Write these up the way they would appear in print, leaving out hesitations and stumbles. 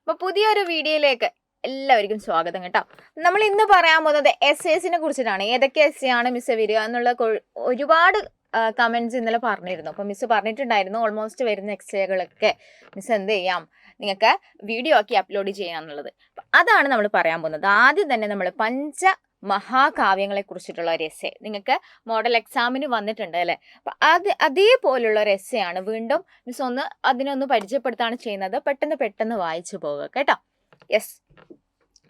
അപ്പോൾ പുതിയൊരു വീഡിയോയിലേക്ക് എല്ലാവർക്കും സ്വാഗതം കേട്ടോ. നമ്മൾ ഇന്ന് പറയാൻ പോകുന്നത് എസ്സേസിനെ കുറിച്ചിട്ടാണ്. ഏതൊക്കെ എസ്സേ ആണ് മിസ് വരിക എന്നുള്ള ഒരുപാട് കമൻസ് ഇന്നലെ പറഞ്ഞിരുന്നു. അപ്പോൾ മിസ് പറഞ്ഞിട്ടുണ്ടായിരുന്നു ഓൾമോസ്റ്റ് വരുന്ന എസ്സേകളൊക്കെ മിസ് എന്ത് ചെയ്യാം, നിങ്ങൾക്ക് വീഡിയോ ആക്കി അപ്ലോഡ് ചെയ്യാന്നുള്ളത്. അതാണ് നമ്മൾ പറയാൻ പോകുന്നത്. ആദ്യം തന്നെ നമ്മൾ മഹാകാവ്യങ്ങളെ കുറിച്ചിട്ടുള്ള ഒരു എസ്സേ നിങ്ങൾക്ക് മോഡൽ എക്സാമിന് വന്നിട്ടുണ്ട് അല്ലേ. അപ്പം അതേപോലുള്ള ഒരു എസ്സേ ആണ്. വീണ്ടും മിസ് അതിനൊന്ന് പരിചയപ്പെടുത്താണ് ചെയ്യുന്നത്. പെട്ടെന്ന് വായിച്ചു പോവുക കേട്ടോ. യെസ്,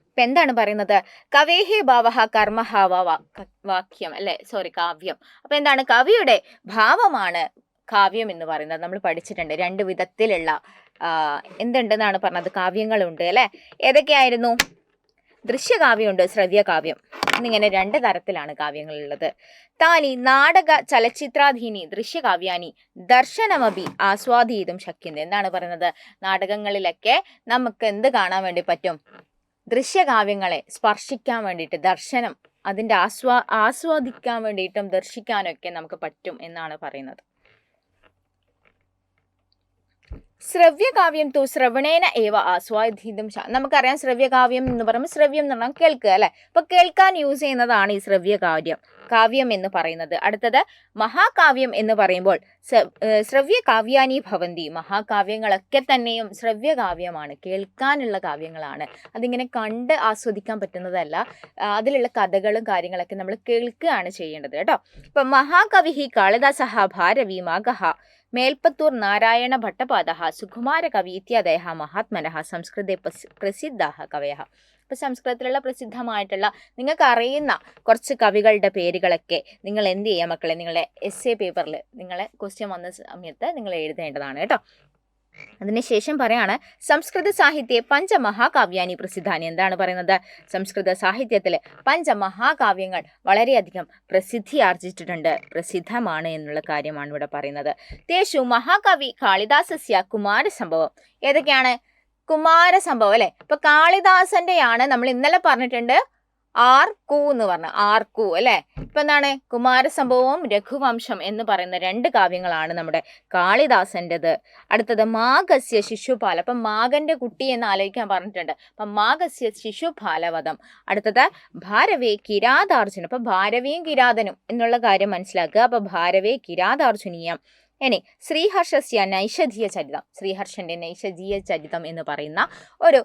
ഇപ്പം എന്താണ് പറയുന്നത്? കവേഹി ഭാവഹ കർമ്മഹാവ വാക്യം അല്ലെ, കാവ്യം. അപ്പം എന്താണ്? കവിയുടെ ഭാവമാണ് കാവ്യം എന്ന് പറയുന്നത്. നമ്മൾ പഠിച്ചിട്ടുണ്ട്. രണ്ട് വിധത്തിലുള്ള എന്തുണ്ടെന്നാണ് പറഞ്ഞത്? കാവ്യങ്ങളുണ്ട് അല്ലെ. ഏതൊക്കെയായിരുന്നു? ദൃശ്യകാവ്യമുണ്ട്, ശ്രവ്യകാവ്യം എന്നിങ്ങനെ രണ്ട് തരത്തിലാണ് കാവ്യങ്ങളുള്ളത്. താനി നാടക ചലച്ചിത്രാധീനി ദൃശ്യകാവ്യാനി ദർശനമഭി ആസ്വാദീതും ശക്യന്ത. എന്താണ് പറയുന്നത്? നാടകങ്ങളിലൊക്കെ നമുക്ക് എന്ത് കാണാൻ വേണ്ടി പറ്റും? ദൃശ്യകാവ്യങ്ങളെ സ്പർശിക്കാൻ വേണ്ടിയിട്ട്, ദർശനം അതിൻ്റെ ആസ്വാദിക്കാൻ വേണ്ടിയിട്ടും ദർശിക്കാനൊക്കെ നമുക്ക് പറ്റും എന്നാണ് പറയുന്നത്. ശ്രവ്യകാവ്യം തു ശ്രവണേന ഏവ ആസ്വാദിതും. നമുക്കറിയാം ശ്രവ്യകാവ്യം എന്ന് പറയുമ്പോൾ ശ്രവ്യം എന്ന് പറഞ്ഞാൽ കേൾക്കുക അല്ലെ. അപ്പൊ കേൾക്കാൻ യൂസ് ചെയ്യുന്നതാണ് ഈ കാവ്യം എന്ന് പറയുന്നത്. അടുത്തത് മഹാകാവ്യം എന്ന് പറയുമ്പോൾ ശ്രവ്യകാവ്യാനി ഭവന്തി. മഹാകാവ്യങ്ങളൊക്കെ തന്നെയും ശ്രവ്യകാവ്യമാണ്, കേൾക്കാനുള്ള കാവ്യങ്ങളാണ്. അതിങ്ങനെ കണ്ട് ആസ്വദിക്കാൻ പറ്റുന്നതല്ല. അതിലുള്ള കഥകളും കാര്യങ്ങളൊക്കെ നമ്മൾ കേൾക്കുകയാണ് ചെയ്യേണ്ടത് കേട്ടോ. ഇപ്പൊ മഹാകവി കാളിദാസ ഭാരവി മാഗഹ മേൽപ്പത്തൂർ നാരായണ ഭട്ടപാദ സുകുമാര കവി ഇത്യാദയ മഹാത്മന സംസ്കൃത പ്രസിദ്ധ കവയ. ഇപ്പൊ സംസ്കൃതത്തിലുള്ള പ്രസിദ്ധമായിട്ടുള്ള നിങ്ങൾക്ക് അറിയുന്ന കുറച്ച് കവികളുടെ പേരുകളൊക്കെ നിങ്ങൾ എന്ത് ചെയ്യുക മക്കളെ? നിങ്ങളെ എസ്സേ പേപ്പറിൽ നിങ്ങളെ ക്വസ്റ്റ്യൻ വന്ന സമയത്ത് നിങ്ങൾ എഴുതേണ്ടതാണ് കേട്ടോ. അതിനുശേഷം പറയാണ് സംസ്കൃത സാഹിത്യ പഞ്ചമഹാകാവ്യാനി പ്രസിദ്ധാനി. എന്താണ് പറയുന്നത്? സംസ്കൃത സാഹിത്യത്തില് പഞ്ചമഹാകാവ്യങ്ങൾ വളരെയധികം പ്രസിദ്ധി ആർജിച്ചിട്ടുണ്ട്, പ്രസിദ്ധമാണ് എന്നുള്ള കാര്യമാണ് ഇവിടെ പറയുന്നത്. തേഷു മഹാകവി കാളിദാസസ്യ കുമാരസംഭവം. ഏതൊക്കെയാണ്? കുമാരസംഭവം അല്ലെ. ഇപ്പൊ കാളിദാസന്റെയാണ് നമ്മൾ ഇന്നലെ പറഞ്ഞിട്ടുണ്ട് ആർക്കു എന്ന് പറഞ്ഞ ആർക്കു അല്ലെ. ഇപ്പൊ എന്താണ്? കുമാരസംഭവവും രഘുവംശം എന്ന് പറയുന്ന രണ്ട് കാവ്യങ്ങളാണ് നമ്മുടെ കാളിദാസന്റേത്. അടുത്തത് മാഗസ്യ ശിശുപാല. അപ്പൊ മാഗന്റെ കുട്ടി എന്ന് ആലോചിക്കാൻ പറഞ്ഞിട്ടുണ്ട്. അപ്പൊ മാഗസ്യ ശിശുപാലവധം. അടുത്തത് ഭാരവേ കിരാതാർജുനം. അപ്പൊ ഭാരവിയും കിരാതനും എന്നുള്ള കാര്യം മനസ്സിലാക്കുക. അപ്പൊ ഭാരവേ കിരാതാർജുനീയം. ഇനി ശ്രീഹർഷസ്യ നൈഷധീയ ചരിതം. ശ്രീഹർഷന്റെ നൈഷധീയ ചരിതം എന്ന് പറയുന്ന ഒരു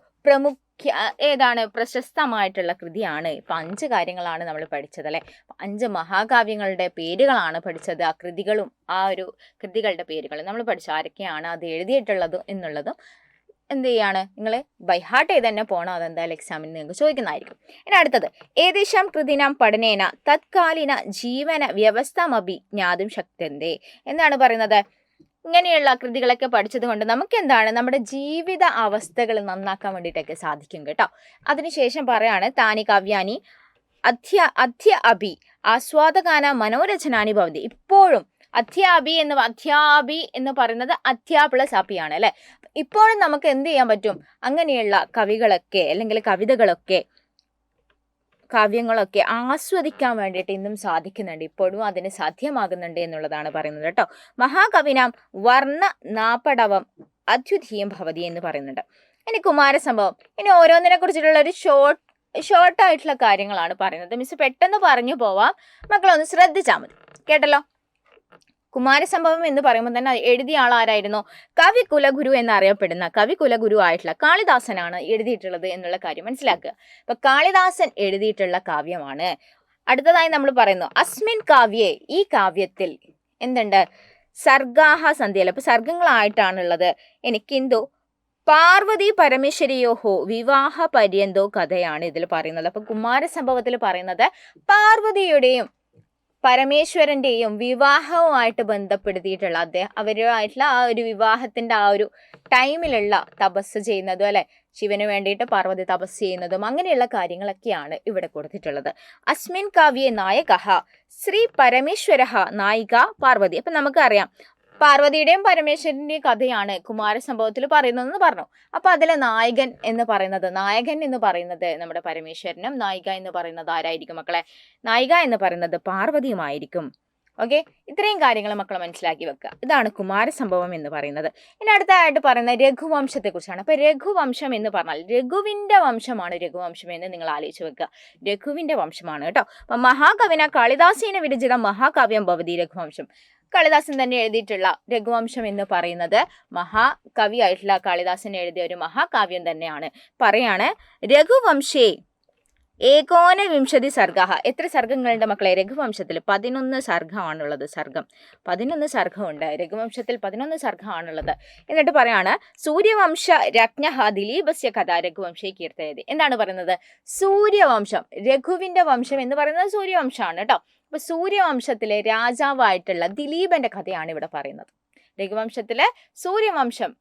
ഏതാണ്? പ്രശസ്തമായിട്ടുള്ള കൃതിയാണ്. ഇപ്പൊ 5 കാര്യങ്ങളാണ് നമ്മൾ പഠിച്ചത് അല്ലെ. 5 മഹാകാവ്യങ്ങളുടെ പേരുകളാണ് പഠിച്ചത്. ആ കൃതികളും ആ ഒരു കൃതികളുടെ പേരുകളും നമ്മൾ പഠിച്ചു. ആരൊക്കെയാണ് അത് എഴുതിയിട്ടുള്ളത് എന്നുള്ളതും എന്ത് ചെയ്യാണ്? നിങ്ങൾ ബൈഹാർട്ട് ചെയ്ത് തന്നെ പോകണം. അതെന്തായാലും എക്സാമിന് നിങ്ങൾക്ക് ചോദിക്കുന്നതായിരിക്കും. ഇനി അടുത്തത് ഏതേശാം കൃതിനാം പഠനേന തത്കാലീന ജീവന വ്യവസ്ഥമഭി ജ്ഞാതും ശക്തന്തേ. എന്താണ് പറയുന്നത്? ഇങ്ങനെയുള്ള കൃതികളൊക്കെ പഠിച്ചത് കൊണ്ട് നമുക്ക് എന്താണ്? നമ്മുടെ ജീവിത അവസ്ഥകൾ നന്നാക്കാൻ വേണ്ടിയിട്ടൊക്കെ സാധിക്കും കേട്ടോ. അതിനുശേഷം പറയാണ് താനി കാവ്യാനി അധ്യ അഭി ആസ്വാദകാന മനോരചനാനി ഭവതി. ഇപ്പോഴും അധ്യാപി എന്ന് പറയുന്നത് അധ്യാ പ്ലസ് അഭിയാണ് അല്ലെ. ഇപ്പോഴും നമുക്ക് എന്ത് ചെയ്യാൻ പറ്റും? അങ്ങനെയുള്ള കവികളൊക്കെ അല്ലെങ്കിൽ കവിതകളൊക്കെ കാവ്യങ്ങളൊക്കെ ആസ്വദിക്കാൻ വേണ്ടിയിട്ട് ഇന്നും സാധിക്കുന്നുണ്ട്. ഇപ്പോഴും അതിന് സാധ്യമാകുന്നുണ്ട് എന്നുള്ളതാണ് പറയുന്നത് കേട്ടോ. മഹാകവിനാം വർണ്ണ നാപടവം അദ്വിതീയം ഭവതി എന്ന് പറയുന്നുണ്ട്. ഇനി കുമാരസംഭവം. ഇനി ഓരോന്നിനെ കുറിച്ചിട്ടുള്ള ഒരു ഷോർട്ടായിട്ടുള്ള കാര്യങ്ങളാണ് പറയുന്നത്. മിസ് പെട്ടെന്ന് പറഞ്ഞു പോവാം, മക്കളൊന്ന് ശ്രദ്ധിച്ചാൽ മതി കേട്ടല്ലോ. കുമാരസംഭവം എന്ന് പറയുമ്പോൾ തന്നെ എഴുതിയ ആളാരായിരുന്നു? കവികുലഗുരു എന്നറിയപ്പെടുന്ന കവികുലഗുരു ആയിട്ടുള്ള കാളിദാസനാണ് എഴുതിയിട്ടുള്ളത് എന്നുള്ള കാര്യം മനസ്സിലാക്കുക. അപ്പൊ കാളിദാസൻ എഴുതിയിട്ടുള്ള കാവ്യമാണ്. അടുത്തതായി നമ്മൾ പറയുന്നു അസ്മിൻ കാവ്യേ. ഈ കാവ്യത്തിൽ എന്തുണ്ട്? സർഗാഹ സന്ധ്യയിൽ. അപ്പൊ സർഗങ്ങളായിട്ടാണുള്ളത്. എനിക്കിന്തു പാർവതി പരമേശ്വരിയോഹോ വിവാഹ പര്യന്തോ കഥയാണ് ഇതിൽ പറയുന്നത്. അപ്പൊ കുമാരസംഭവത്തിൽ പറയുന്നത് പാർവതിയുടെയും പരമേശ്വരന്റെയും വിവാഹവുമായിട്ട് ബന്ധപ്പെടുത്തിയിട്ടുള്ള അവരുമായിട്ടുള്ള ആ ഒരു വിവാഹത്തിന്റെ ആ ഒരു ടൈമിലുള്ള തപസ് ചെയ്യുന്നതും അല്ലെ, ശിവന് വേണ്ടിയിട്ട് പാർവതി തപസ് ചെയ്യുന്നതും അങ്ങനെയുള്ള കാര്യങ്ങളൊക്കെയാണ് ഇവിടെ കൊടുത്തിട്ടുള്ളത്. അസ്മിൻ കാവ്യേ നായകഃ ശ്രീ പരമേശ്വര നായിക പാർവതി. അപ്പൊ നമുക്കറിയാം പാർവതിയുടെയും പരമേശ്വരന്റെയും കഥയാണ് കുമാരസംഭവത്തിൽ പറയുന്നതെന്ന് പറഞ്ഞു. അപ്പൊ അതിലെ നായകൻ എന്ന് പറയുന്നത് നമ്മുടെ പരമേശ്വരനും നായിക എന്ന് പറയുന്നത് ആരായിരിക്കും മക്കളെ? നായിക എന്ന് പറയുന്നത് പാർവതിയുമായിരിക്കും. ഓക്കെ, ഇത്രയും കാര്യങ്ങൾ മക്കൾ മനസ്സിലാക്കി വെക്കുക. ഇതാണ് കുമാരസംഭവം എന്ന് പറയുന്നത്. ഇനി അടുത്തതായിട്ട് പറയുന്ന രഘുവംശത്തെക്കുറിച്ചാണ്. അപ്പൊ രഘുവംശം എന്ന് പറഞ്ഞാൽ രഘുവിന്റെ വംശമാണ് രഘുവംശം എന്ന് നിങ്ങൾ ആലോചിച്ച് വെക്കുക. രഘുവിന്റെ വംശമാണ് കേട്ടോ. അപ്പൊ മഹാകവിന കാളിദാസേന വിരചിത മഹാകാവ്യം ഭവതി രഘുവംശം. കാളിദാസൻ തന്നെ എഴുതിയിട്ടുള്ള രഘുവംശം എന്ന് പറയുന്നത് മഹാകവിയായിട്ടുള്ള കാളിദാസൻ എഴുതിയ ഒരു മഹാകാവ്യം തന്നെയാണ്. പറയാണ് രഘുവംശേ ഏകോനവിംശതി സർഗ. എത്ര സർഗങ്ങളുണ്ട് മക്കളെ രഘുവംശത്തിൽ? 11 സർഗമാണുള്ളത്. സർഗം 11 സർഗമുണ്ട് രഘുവംശത്തിൽ. 11 സർഗമാണുള്ളത്. എന്നിട്ട് പറയാണ് സൂര്യവംശ രജ്ഞ ദിലീപസ്യ കഥ രഘുവംശേ കീർത്തയതി. എന്താണ് പറയുന്നത്? സൂര്യവംശം, രഘുവിന്റെ വംശം എന്ന് പറയുന്നത് സൂര്യവംശമാണ് കേട്ടോ. അപ്പൊ സൂര്യവംശത്തിലെ രാജാവായിട്ടുള്ള ദിലീപന്റെ കഥയാണ് ഇവിടെ പറയുന്നത്. രഘുവംശത്തിലെ സൂര്യവംശം,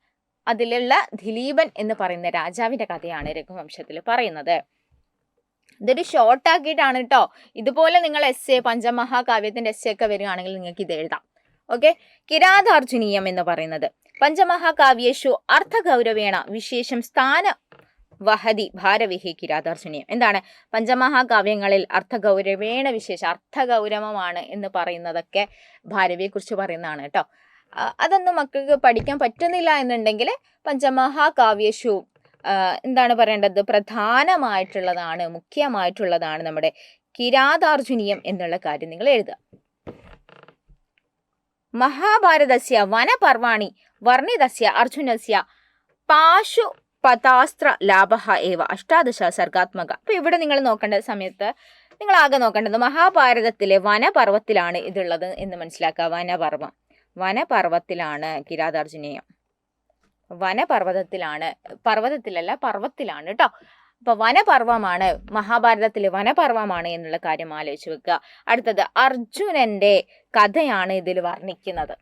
അതിലുള്ള ദിലീപൻ എന്ന് പറയുന്ന രാജാവിന്റെ കഥയാണ് രഘുവംശത്തിൽ പറയുന്നത്. ഇതൊരു ഷോർട്ട് ആക്കിയിട്ടാണ് കേട്ടോ. ഇതുപോലെ നിങ്ങൾ എസ് എ, പഞ്ചമഹാകാവ്യത്തിന്റെ എസ് എ ഒക്കെ വരികയാണെങ്കിൽ നിങ്ങൾക്ക് ഇത് എഴുതാം. ഓക്കെ, കിരാതാർജുനീയം എന്ന് പറയുന്നത് പഞ്ചമഹാകാവ്യേഷു അർത്ഥഗൗരവേണ വിശേഷം സ്ഥാന വഹതി ഭാരവിഹി കിരാതാർജുനീയം. എന്താണ്? പഞ്ചമഹാകാവ്യങ്ങളിൽ അർത്ഥഗൗരവേണ വിശേഷം, അർത്ഥഗൗരവമാണ് എന്ന് പറയുന്നതൊക്കെ ഭാരവിയെ കുറിച്ച് പറയുന്നതാണ് കേട്ടോ. അതൊന്നും മക്കൾക്ക് പഠിക്കാൻ പറ്റുന്നില്ല എന്നുണ്ടെങ്കിൽ പഞ്ചമഹാകാവ്യേഷു എന്താണ് പറയേണ്ടത്? പ്രധാനമായിട്ടുള്ളതാണ്, മുഖ്യമായിട്ടുള്ളതാണ് നമ്മുടെ കിരാതാർജുനീയം എന്നുള്ള കാര്യം നിങ്ങൾ എഴുതുക. മഹാഭാരതസ്യ വനപർവാണി വർണ്ണിതസ്യ അർജുനസ്യ പാശുപതാസ്ത്ര ലാഭ ഏവ 18 സർഗാത്മക. അപ്പൊ ഇവിടെ നിങ്ങൾ നോക്കേണ്ട സമയത്ത് നിങ്ങൾ ആകെ നോക്കേണ്ടത് മഹാഭാരതത്തിലെ വനപർവത്തിലാണ് ഇതുള്ളത് എന്ന് മനസ്സിലാക്കുക. വനപർവത്തിലാണ് കിരാതാർജുനീയം. വനപർവ്വതത്തിലാണ്, പർവ്വതത്തിലല്ല പർവ്വത്തിലാണ് കേട്ടോ. അപ്പൊ വനപർവമാണ്, മഹാഭാരതത്തിലെ വനപർവമാണ് എന്നുള്ള കാര്യം ആലോചിച്ച് വെക്കുക. അടുത്തത് അർജുനന്റെ കഥയാണ് ഇതിൽ വർണ്ണിക്കുന്നത്.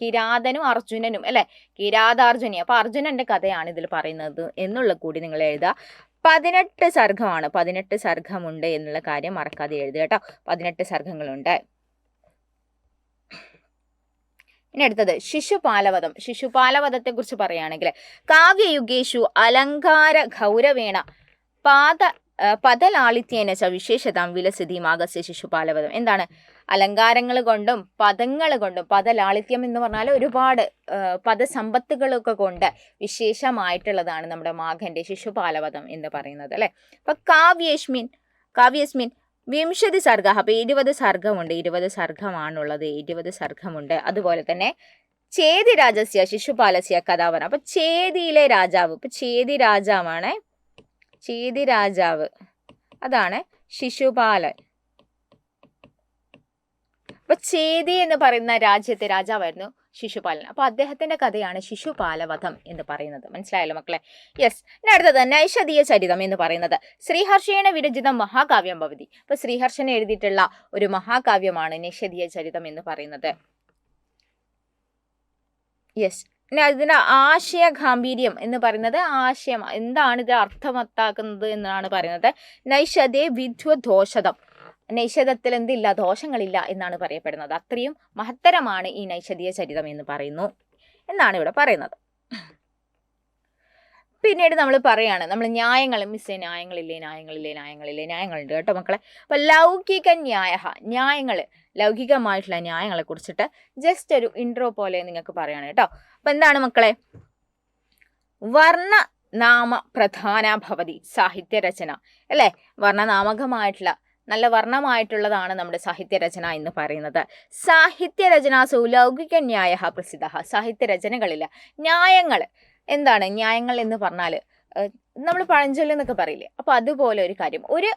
കിരാതനും അർജുനനും അല്ലെ, കിരാതാർജുനി. അപ്പൊ അർജുനന്റെ കഥയാണ് ഇതിൽ പറയുന്നത് എന്നുള്ള കൂടി നിങ്ങൾ എഴുതുക. 18 സർഗമാണ്, 18 സർഗമുണ്ട് എന്നുള്ള കാര്യം മറക്കാതെ എഴുതുക കേട്ടോ. 18 സർഗങ്ങളുണ്ട്. ഇനി അടുത്തത് ശിശുപാലവധം. ശിശുപാലവധത്തെ കുറിച്ച് പറയുകയാണെങ്കിൽ കാവ്യയുഗേഷു അലങ്കാര ഗൗരവേണ പദലാളിത്യേന ച വിശേഷതാം വിലസിതി മാഗസ്യ ശിശുപാലവധം. എന്താണ്? അലങ്കാരങ്ങൾ കൊണ്ടും പദങ്ങൾ കൊണ്ടും, പദലാളിത്യം എന്ന് പറഞ്ഞാൽ ഒരുപാട് പദസമ്പത്തുകളൊക്കെ കൊണ്ട് വിശേഷമായിട്ടുള്ളതാണ് നമ്മുടെ മാഘന്റെ ശിശുപാലവധം എന്ന് പറയുന്നത് അല്ലെ. അപ്പൊ കാവ്യേസ്മിൻ 20 സർഗ. അപ്പൊ 20 സർഗമുണ്ട്, 20 സർഗമാണുള്ളത്, 20 സർഗമുണ്ട്. അതുപോലെ തന്നെ ചേതി രാജസ്യ ശിശുപാലസ്യ കഥാവനം. അപ്പൊ ചേതിയിലെ രാജാവ്, ഇപ്പൊ ചേതി രാജാവാണ്, ചേതി രാജാവ് അതാണ് ശിശുപാലൻ. അപ്പൊ ചേതി എന്ന് പറയുന്ന രാജ്യത്തെ രാജാവായിരുന്നു ശിശുപാലൻ. അപ്പൊ അദ്ദേഹത്തിന്റെ കഥയാണ് ശിശുപാലവധം എന്ന് പറയുന്നത്. മനസ്സിലായല്ലോ മക്കളെ? യെസ്. ഇനി അടുത്തത് നൈഷധീയ ചരിതം എന്ന് പറയുന്നത് ശ്രീഹർഷേണ വിരചിതം മഹാകാവ്യം ഭവതി. അപ്പൊ ശ്രീഹർഷൻ എഴുതിയിട്ടുള്ള ഒരു മഹാകാവ്യമാണ് നൈഷധീയ ചരിതം എന്ന് പറയുന്നത്. യെസ്. ഇനി അതിന്റെ ആശയ ഗാംഭീര്യം എന്ന് പറയുന്നത്, ആശയം എന്താണ് ഇത് അർത്ഥവത്താക്കുന്നത് എന്നാണ് പറയുന്നത്. നൈഷധേ വിദ്വദോഷതം. നൈഷധത്തിൽ എന്തില്ല? ദോഷങ്ങളില്ല എന്നാണ് പറയപ്പെടുന്നത്. അത്രയും മഹത്തരമാണ് ഈ നൈഷധീയ ചരിതം എന്ന് പറയുന്നു എന്നാണ് ഇവിടെ പറയുന്നത്. പിന്നീട് നമ്മൾ പറയാണ്, നമ്മൾ ന്യായങ്ങൾ, ന്യായങ്ങളുണ്ട് കേട്ടോ മക്കളെ. അപ്പൊ ലൗകിക ന്യായങ്ങൾ, ലൗകികമായിട്ടുള്ള ന്യായങ്ങളെ കുറിച്ചിട്ട് ജസ്റ്റ് ഒരു ഇൻട്രോ പോലെ നിങ്ങൾക്ക് പറയാണ് കേട്ടോ. അപ്പൊ എന്താണ് മക്കളെ? വർണ്ണനാമ പ്രധാന ഭവതി സാഹിത്യരചന അല്ലെ. വർണ്ണനാമകമായിട്ടുള്ള, നല്ല വർണ്ണമായിട്ടുള്ളതാണ് നമ്മുടെ സാഹിത്യരചന എന്ന് പറയുന്നത്. സാഹിത്യരചനാസു ലൗകിക ന്യായ പ്രസിദ്ധ. സാഹിത്യരചനകളില്ല ന്യായങ്ങൾ. എന്താണ് ന്യായങ്ങൾ എന്ന് പറഞ്ഞാൽ? നമ്മൾ പഴഞ്ചൊല്ല് എന്നൊക്കെ പറയില്ലേ, അപ്പൊ അതുപോലെ ഒരു കാര്യം, ഒരു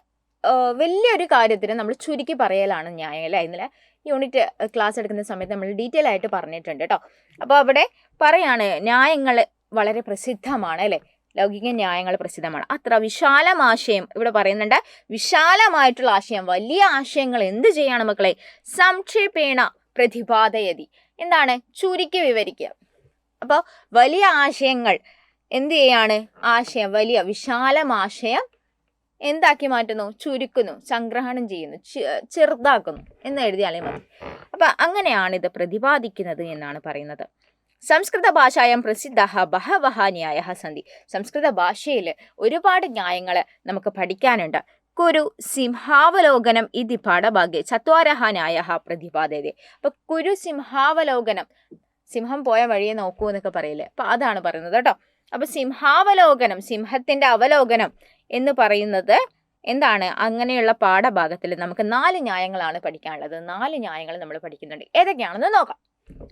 വലിയൊരു കാര്യത്തിന് നമ്മൾ ചുരുക്കി പറയലാണ് ന്യായം അല്ലേ. ഇന്നലെ യൂണിറ്റ് ക്ലാസ് എടുക്കുന്ന സമയത്ത് നമ്മൾ ഡീറ്റെയിൽ ആയിട്ട് പറഞ്ഞിട്ടുണ്ട് കേട്ടോ. അപ്പോൾ അവിടെ പറയാണ് ന്യായങ്ങൾ വളരെ പ്രസിദ്ധമാണ് അല്ലേ, ലൗകിക ന്യായങ്ങൾ പ്രസിദ്ധമാണ്. അത്ര വിശാലമാശയം ഇവിടെ പറയുന്നുണ്ട്. വിശാലമായിട്ടുള്ള ആശയം, വലിയ ആശയങ്ങൾ എന്ത് ചെയ്യാണ് മക്കളെ? സംക്ഷേപേണ പ്രതിപാദയതി. എന്താണ്? ചുരുക്കി വിവരിക്കുക. അപ്പോൾ വലിയ ആശയങ്ങൾ എന്ത് ചെയ്യാണ്? ആശയം, വലിയ വിശാലമാശയം എന്താക്കി മാറ്റുന്നു? ചുരുക്കുന്നു, സംഗ്രഹണം ചെയ്യുന്നു, ചെറുതാക്കുന്നു എന്ന് എഴുതിയാലേ മതി. അപ്പൊ അങ്ങനെയാണ് ഇത് പ്രതിപാദിക്കുന്നത് എന്നാണ് പറയുന്നത്. സംസ്കൃത ഭാഷായം പ്രസിദ്ധ ബഹവഹ ന്യായ സന്ധി. സംസ്കൃത ഭാഷയിൽ ഒരുപാട് ന്യായങ്ങൾ നമുക്ക് പഠിക്കാനുണ്ട്. കുരു സിംഹാവലോകനം ഇതി പാഠഭാഗ്യെ ചത്വാരഹ ന്യായഃ പ്രതിപാദ്യത്തെ. അപ്പൊ കുരു സിംഹാവലോകനം, സിംഹം പോയ വഴിയെ നോക്കൂ എന്നൊക്കെ പറയില്ലേ, അപ്പൊ അതാണ് പറയുന്നത് കേട്ടോ. അപ്പൊ സിംഹാവലോകനം, സിംഹത്തിന്റെ അവലോകനം എന്ന് പറയുന്നത് എന്താണ്? അങ്ങനെയുള്ള പാഠഭാഗത്തിൽ നമുക്ക് 4 ന്യായങ്ങളാണ് പഠിക്കാനുള്ളത്. 4 ന്യായങ്ങൾ നമ്മൾ പഠിക്കുന്നുണ്ട്. ഏതൊക്കെയാണെന്ന് നോക്കാം.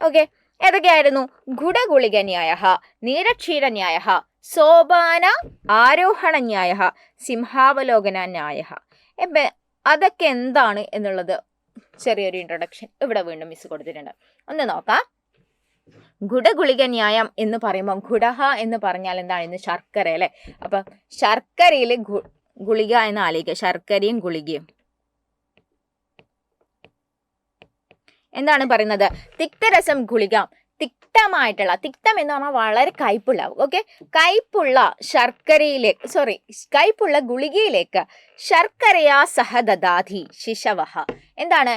ഓക്കെ, ഏതൊക്കെയായിരുന്നു? ഗുഡഗുളിക ന്യായഃ, നീരക്ഷീര ന്യായഃ, സോപാന ആരോഹണ ന്യായഃ, സിംഹാവലോകന ന്യായഃ. അതൊക്കെ എന്താണ് എന്നുള്ളത് ചെറിയൊരു ഇൻട്രൊഡക്ഷൻ ഇവിടെ വീണ്ടും മിസ് കൊടുത്തിട്ടുണ്ട്. ഒന്ന് നോക്കാം. ഗുഡഗുളിക ന്യായം എന്ന് പറയുമ്പോൾ ഗുഡഹ എന്ന് പറഞ്ഞാൽ എന്താണ്? ശർക്കര അല്ലെ. അപ്പൊ ശർക്കരയിൽ ഗുളിക എന്ന് ആലോചിക്കുക. ശർക്കരയും ഗുളികയും എന്താണ് പറയുന്നത്? തിക്തരസം ഗുളിക, തിക്തമായിട്ടുള്ള, തിക്തം എന്ന് പറഞ്ഞാൽ വളരെ കയ്പുള്ള, ഓക്കെ, കയ്പുള്ള ശർക്കരയിലേക്ക്, കയ്പുള്ള ഗുളികയിലേക്ക് ശർക്കരയാ സഹ ദദാതി ശിശവഃ. എന്താണ്?